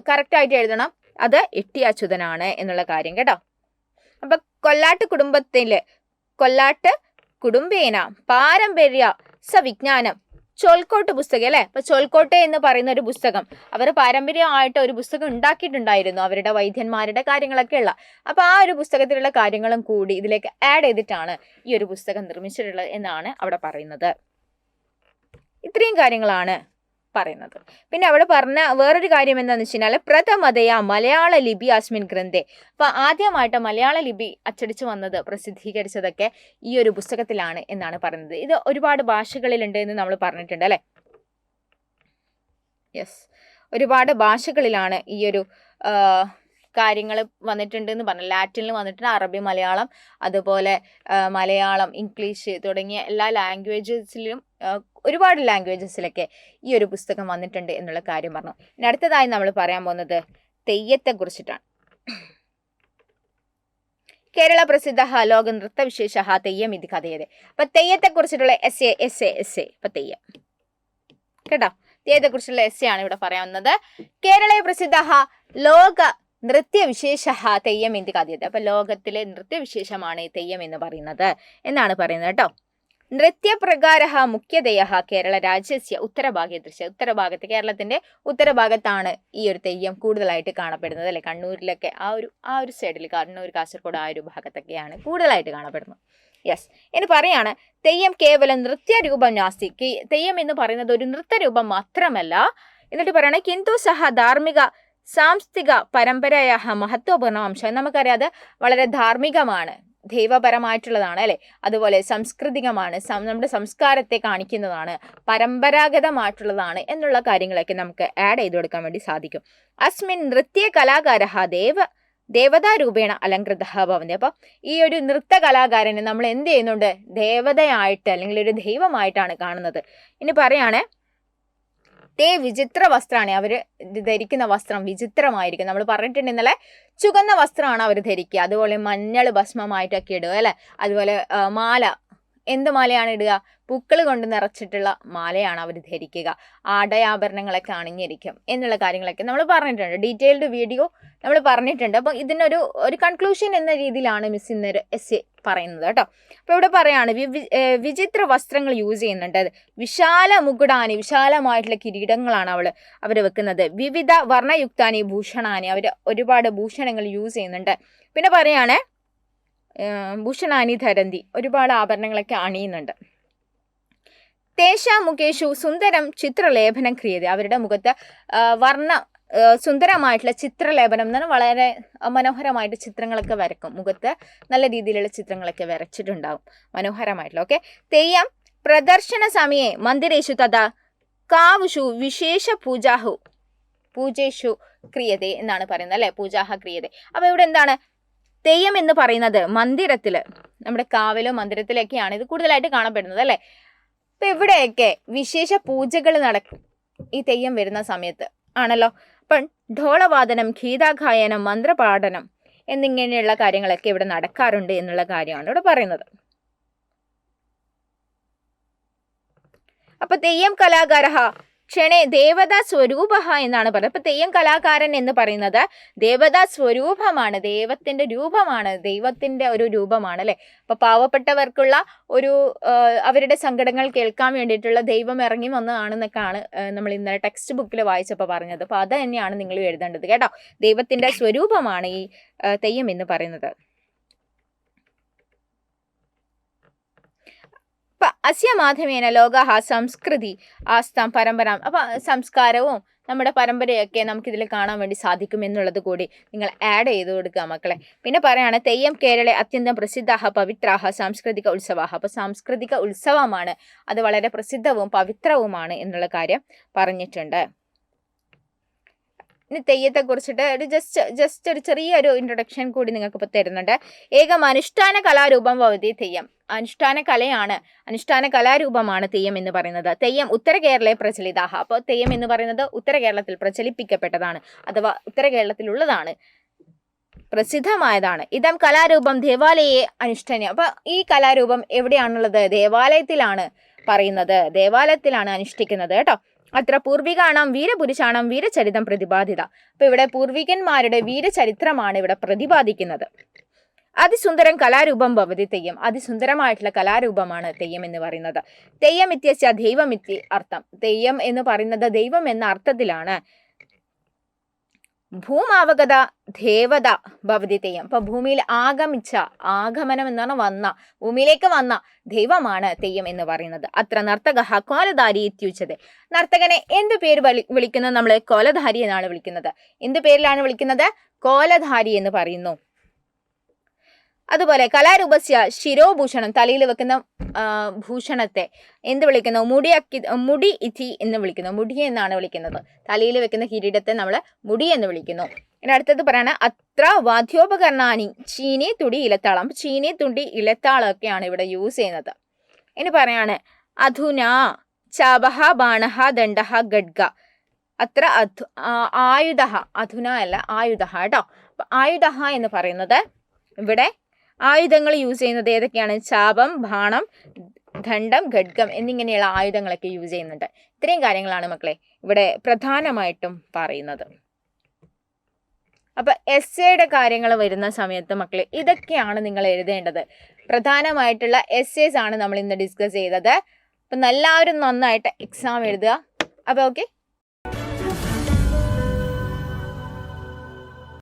കറക്റ്റ് ആയിട്ട് എഴുതണം, അത് ഇട്ടി അച്യുതനാണ് എന്നുള്ള കാര്യം കേട്ടോ. അപ്പൊ കൊല്ലാട്ട് കുടുംബേന പാരമ്പര്യ സവിജ്ഞാനം ചോൽക്കോട്ട് പുസ്തകം അല്ലെ. അപ്പൊ ചോൽക്കോട്ടെ എന്ന് പറയുന്ന ഒരു പുസ്തകം അവർ പാരമ്പര്യമായിട്ട് ഒരു പുസ്തകം ഉണ്ടാക്കിയിട്ടുണ്ടായിരുന്നു, അവരുടെ വൈദ്യന്മാരുടെ കാര്യങ്ങളൊക്കെ ഉള്ള. അപ്പൊ ആ ഒരു പുസ്തകത്തിലുള്ള കാര്യങ്ങളും കൂടി ഇതിലേക്ക് ആഡ് ചെയ്തിട്ടാണ് ഈ ഒരു പുസ്തകം നിർമ്മിച്ചിട്ടുള്ളത് എന്നാണ് അവിടെ പറയുന്നത്. ഇത്രയും കാര്യങ്ങളാണ് പറയുന്നത്. പിന്നെ അവിടെ പറഞ്ഞ വേറൊരു കാര്യം എന്താണെന്ന് വെച്ച് കഴിഞ്ഞാൽ പ്രഥമതയാ മലയാള ലിപി അസ്മിൻ ഗ്രന്ഥേ. അപ്പൊ ആദ്യമായിട്ട് മലയാള ലിപി അച്ചടിച്ചു വന്നത്, പ്രസിദ്ധീകരിച്ചതൊക്കെ ഈ ഒരു പുസ്തകത്തിലാണ് എന്നാണ് പറയുന്നത്. ഇത് ഒരുപാട് ഭാഷകളിലുണ്ട് എന്ന് നമ്മൾ പറഞ്ഞിട്ടുണ്ട് അല്ലെ. യെസ്, ഒരുപാട് ഭാഷകളിലാണ് ഈ ഒരു കാര്യങ്ങൾ വന്നിട്ടുണ്ട് എന്ന് പറഞ്ഞു. ലാറ്റിനിൽ വന്നിട്ടുണ്ട്, അറബി, മലയാളം, അതുപോലെ മലയാളം, ഇംഗ്ലീഷ് തുടങ്ങിയ എല്ലാ ലാംഗ്വേജസിലും, ഒരുപാട് ലാംഗ്വേജസിലൊക്കെ ഈ ഒരു പുസ്തകം വന്നിട്ടുണ്ട് എന്നുള്ള കാര്യം പറഞ്ഞു. ഇനി അടുത്തതായി നമ്മൾ പറയാൻ പോകുന്നത് തെയ്യത്തെ കുറിച്ചിട്ടാണ്. കേരള പ്രസിദ്ധ ലോക നൃത്തവിശേഷ തെയ്യം ഇത് കഥയത്. അപ്പൊ തെയ്യത്തെ കുറിച്ചിട്ടുള്ള എസ് എ അപ്പൊ തെയ്യം കേട്ടോ, തെയ്യത്തെ കുറിച്ചുള്ള എസ് ആണ് ഇവിടെ പറയാവുന്നത്. കേരള പ്രസിദ്ധ ലോക നൃത്യവിശേഷ തെയ്യം എന്ത് കഥയത്. അപ്പൊ ലോകത്തിലെ നൃത്യവിശേഷമാണ് തെയ്യം എന്ന് പറയുന്നത് എന്നാണ് പറയുന്നത് കേട്ടോ. നൃത്യപ്രകാര മുഖ്യതയ കേരള രാജ്യസ്യ ഉത്തരഭാഗ ദൃശ്യ. ഉത്തരഭാഗത്ത്, കേരളത്തിന്റെ ഉത്തരഭാഗത്താണ് ഈ ഒരു തെയ്യം കൂടുതലായിട്ട് കാണപ്പെടുന്നത് അല്ലെ. കണ്ണൂരിലൊക്കെ ആ ഒരു സൈഡിൽ, കണ്ണൂർ, കാസർഗോഡ് ആ ഒരു ഭാഗത്തൊക്കെയാണ് കൂടുതലായിട്ട് കാണപ്പെടുന്നത്. യെസ്, ഇനി പറയാണ് തെയ്യം കേവലം നൃത്യരൂപം നാസ്തി. തെയ്യം എന്ന് പറയുന്നത് ഒരു നൃത്തരൂപം മാത്രമല്ല. എന്നിട്ട് പറയണ കിന്തു സഹ ധാർമ്മിക സാംസ്തിക പരമ്പരയ മഹത്വപൂർണ്ണ അംശം. നമുക്കറിയാതെ വളരെ ധാർമ്മികമാണ്, ദൈവപരമായിട്ടുള്ളതാണ് അല്ലെ. അതുപോലെ സാംസ്കൃതികമാണ്, നമ്മുടെ സംസ്കാരത്തെ കാണിക്കുന്നതാണ്, പരമ്പരാഗതമായിട്ടുള്ളതാണ് എന്നുള്ള കാര്യങ്ങളൊക്കെ നമുക്ക് ആഡ് ചെയ്ത് കൊടുക്കാൻ വേണ്ടി സാധിക്കും. അസ്മിൻ നൃത്യ കലാകാര ദേവതാരൂപേണ അലങ്കൃത ഭവന്തി. അപ്പം ഈ ഒരു നൃത്ത കലാകാരനെ നമ്മൾ എന്ത് ചെയ്യുന്നുണ്ട്? ദേവതയായിട്ട് അല്ലെങ്കിൽ ഒരു ദൈവമായിട്ടാണ് കാണുന്നത്. ഇനി പറയാണ് വിചിത്ര വസ്ത്രമാണ് അവർ ധരിക്കുന്ന വസ്ത്രം വിചിത്രമായിരിക്കും. നമ്മൾ പറഞ്ഞിട്ടുണ്ട് ഇന്നലെ, ചുവന്ന വസ്ത്രമാണ് അവർ ധരിക്കുക, അതുപോലെ മഞ്ഞൾ ഭസ്മമായിട്ടൊക്കെ ഇടുക അല്ലെ, അതുപോലെ മാല എന്ത് മാലയാണ് ഇടുക? പൂക്കൾ കൊണ്ട് നിറച്ചിട്ടുള്ള മാലയാണ് അവർ ധരിക്കുക. ആടയാഭരണങ്ങളൊക്കെ അണിഞ്ഞിരിക്കും എന്നുള്ള കാര്യങ്ങളൊക്കെ നമ്മൾ പറഞ്ഞിട്ടുണ്ട്. ഡീറ്റെയിൽഡ് വീഡിയോ നമ്മൾ പറഞ്ഞിട്ടുണ്ട്. അപ്പോൾ ഇതിനൊരു കൺക്ലൂഷൻ എന്ന രീതിയിലാണ് മിസ് ഇന്നൊരു എസ് പറയുന്നത് കേട്ടോ. അപ്പോൾ ഇവിടെ പറയാണ് വിചിത്ര വസ്ത്രങ്ങൾ യൂസ് ചെയ്യുന്നുണ്ട്. വിശാല മുകുടാനി, വിശാലമായിട്ടുള്ള കിരീടങ്ങളാണ് അവർ വെക്കുന്നത്. വിവിധ വർണ്ണയുക്താനി ഭൂഷണാനി, അവർ ഒരുപാട് ഭൂഷണങ്ങൾ യൂസ് ചെയ്യുന്നുണ്ട്. പിന്നെ പറയാണ് ഭൂഷണാനി ധരന്തി, ഒരുപാട് ആഭരണങ്ങളൊക്കെ അണിയുന്നുണ്ട്. തേഷാ മുഖേഷു സുന്ദരം ചിത്രലേപനം ക്രിയത, അവരുടെ മുഖത്ത് സുന്ദരമായിട്ടുള്ള ചിത്രലേപനം എന്ന് പറഞ്ഞാൽ വളരെ മനോഹരമായിട്ട് ചിത്രങ്ങളൊക്കെ വരക്കും. മുഖത്ത് നല്ല രീതിയിലുള്ള ചിത്രങ്ങളൊക്കെ വരച്ചിട്ടുണ്ടാവും, മനോഹരമായിട്ടുള്ള. ഓക്കെ. തെയ്യം പ്രദർശന സമയേ മന്ദിരേഷു തഥാ കാവുഷു വിശേഷ പൂജേഷു ക്രിയതേ എന്നാണ് പറയുന്നത് അല്ലെ, പൂജാഹ ക്രിയതേ. അപ്പൊ ഇവിടെ എന്താണ് തെയ്യം എന്ന് പറയുന്നത്? മന്ദിരത്തില്, നമ്മുടെ കാവിലോ മന്ദിരത്തിലൊക്കെയാണ് ഇത് കൂടുതലായിട്ട് കാണപ്പെടുന്നത് അല്ലെ. അപ്പൊ ഇവിടെയൊക്കെ വിശേഷ പൂജകൾ നടക്കും ഈ തെയ്യം വരുന്ന സമയത്ത് ആണല്ലോ. അപ്പം ഢോളവാദനം, ഗീതാഗായനം, മന്ത്രപാഠനം എന്നിങ്ങനെയുള്ള കാര്യങ്ങളൊക്കെ ഇവിടെ നടക്കാറുണ്ട് എന്നുള്ള കാര്യമാണ് ഇവിടെ പറയുന്നത്. അപ്പൊ തെയ്യം കലാകാരഹ ക്ഷണേ ദേവതാ സ്വരൂപ എന്നാണ് പറയുന്നത്. അപ്പൊ തെയ്യം കലാകാരൻ എന്ന് പറയുന്നത് ദേവതാ സ്വരൂപമാണ്, ദൈവത്തിന്റെ രൂപമാണ്, ദൈവത്തിന്റെ ഒരു രൂപമാണ് അല്ലെ. അപ്പൊ പാവപ്പെട്ടവർക്കുള്ള ഒരു അവരുടെ സങ്കടങ്ങൾ കേൾക്കാൻ വേണ്ടിയിട്ടുള്ള ദൈവം ഇറങ്ങി വന്നതാണെന്നൊക്കെയാണ് നമ്മൾ ഇന്നലെ ടെക്സ്റ്റ് ബുക്കിൽ വായിച്ചപ്പോൾ പറഞ്ഞത്. അപ്പൊ അത് തന്നെയാണ് നിങ്ങൾ എഴുതേണ്ടത് കേട്ടോ. ദൈവത്തിന്റെ സ്വരൂപമാണ് ഈ തെയ്യം എന്ന് പറയുന്നത്. അസ്യ മാധ്യമേന ലോകഹ സംസ്കൃതി ആസ്താം പരമ്പര. അപ്പൊ സംസ്കാരവും നമ്മുടെ പരമ്പരയൊക്കെ നമുക്കിതിൽ കാണാൻ വേണ്ടി സാധിക്കും എന്നുള്ളത് കൂടി നിങ്ങൾ ആഡ് ചെയ്ത് കൊടുക്കുക മക്കളെ. പിന്നെ പറയാണ് തെയ്യം കേരളെ അത്യന്തം പ്രസിദ്ധാഹ പവിത്രാഹ സാംസ്കൃതിക ഉത്സവാഹ. അപ്പൊ സാംസ്കൃതിക ഉത്സവമാണ്, അത് വളരെ പ്രസിദ്ധവും പവിത്രവുമാണ് എന്നുള്ള കാര്യം പറഞ്ഞിട്ടുണ്ട്. ഇനി തെയ്യത്തെ കുറിച്ചിട്ട് ജസ്റ്റ് ഒരു ചെറിയൊരു ഇൻട്രൊഡക്ഷൻ കൂടി നിങ്ങൾക്ക് ഇപ്പോൾ തരുന്നുണ്ട്. ഏകം അനുഷ്ഠാന കലാരൂപം ഭവതി തെയ്യം. അനുഷ്ഠാന കലയാണ്, അനുഷ്ഠാന കലാരൂപമാണ് തെയ്യം എന്ന് പറയുന്നത്. തെയ്യം ഉത്തര കേരളയെ പ്രചലിതാഹ. അപ്പോൾ തെയ്യം എന്ന് പറയുന്നത് ഉത്തര കേരളത്തിൽ പ്രചലിപ്പിക്കപ്പെട്ടതാണ്, അഥവാ ഉത്തര കേരളത്തിലുള്ളതാണ്, പ്രസിദ്ധമായതാണ്. ഇതം കലാരൂപം ദേവാലയെ അനുഷ്ഠാനം. അപ്പൊ ഈ കലാരൂപം എവിടെയാണുള്ളത്? ദേവാലയത്തിലാണ് പറയുന്നത്, ദേവാലയത്തിലാണ് അനുഷ്ഠിക്കുന്നത് കേട്ടോ. അത്ര പൂർവികാണാം വീരപുരുഷാണാം വീരചരിതം പ്രതിപാദിത. അപ്പൊ ഇവിടെ പൂർവികന്മാരുടെ വീരചരിത്രമാണ് ഇവിടെ പ്രതിപാദിക്കുന്നത്. അതിസുന്ദരം കലാരൂപം ഭവതി തെയ്യം. അതിസുന്ദരമായിട്ടുള്ള കലാരൂപമാണ് തെയ്യം എന്ന് പറയുന്നത്. തെയ്യം ഇത്യസ്യ ദൈവമിത്തി അർത്ഥം. തെയ്യം എന്ന് പറയുന്നത് ദൈവം എന്ന അർത്ഥത്തിലാണ്. ഭൂമാവഗത ദേവത ഭവതി തെയ്യം. അപ്പൊ ഭൂമിയിൽ ആഗമിച്ച, ആഗമനം എന്നാണ് വന്ന, ഭൂമിയിലേക്ക് വന്ന ദൈവമാണ് തെയ്യം എന്ന് പറയുന്നത്. അത്ര നർത്തക കോലധാരി ഇത്യുച്ചത്. നർത്തകനെ എന്ത് പേര് വിളിക്കുന്നത്? നമ്മൾ കോലധാരി എന്നാണ് വിളിക്കുന്നത്. എന്ത് പേരിലാണ് വിളിക്കുന്നത്? കോലധാരി എന്ന് പറയുന്നു. അതുപോലെ കലാരൂപസ്യ ശിരോഭൂഷണം, തലയിൽ വെക്കുന്ന ഭൂഷണത്തെ എന്ത് വിളിക്കുന്നു? മുടി ഇതി എന്ന് വിളിക്കുന്നു. മുടി എന്നാണ് വിളിക്കുന്നത്. തലയിൽ വെക്കുന്ന കിരീടത്തെ നമ്മൾ മുടി എന്ന് വിളിക്കുന്നു. ഇനി അടുത്തത് പറയാണ് അത്ര വാദ്യോപകരണാനി ചീനി തുടി ഇലത്താളം. ചീനി തുടി ഇലത്താളമൊക്കെയാണ് ഇവിടെ യൂസ് ചെയ്യുന്നത്. ഇനി പറയാണ് അധുനാ ചാപഹ ബാണഹ ദണ്ഡഹ ഖഡ്ഗ. അത്ര ആയുധ, അധുന അല്ല ആയുധ കേട്ടോ. ആയുധ എന്ന് പറയുന്നത് ഇവിടെ ആയുധങ്ങൾ യൂസ് ചെയ്യുന്നത് ഏതൊക്കെയാണ്? ചാപം, ബാണം, ദണ്ഡം, ഖഡ്ഗം എന്നിങ്ങനെയുള്ള ആയുധങ്ങളൊക്കെ യൂസ് ചെയ്യുന്നുണ്ട്. ഇത്രയും കാര്യങ്ങളാണ് മക്കളെ ഇവിടെ പ്രധാനമായിട്ടും പറയുന്നത്. അപ്പൊ എസ്സേയുടെ കാര്യങ്ങൾ വരുന്ന സമയത്ത് മക്കളെ ഇതൊക്കെയാണ് നിങ്ങൾ എഴുതേണ്ടത്. പ്രധാനമായിട്ടുള്ള എസ്സേസ് ആണ് നമ്മൾ ഇന്ന് ഡിസ്കസ് ചെയ്തത്. അപ്പം എല്ലാവരും നന്നായിട്ട് എക്സാം എഴുതുക. അപ്പോൾ ഓക്കെ.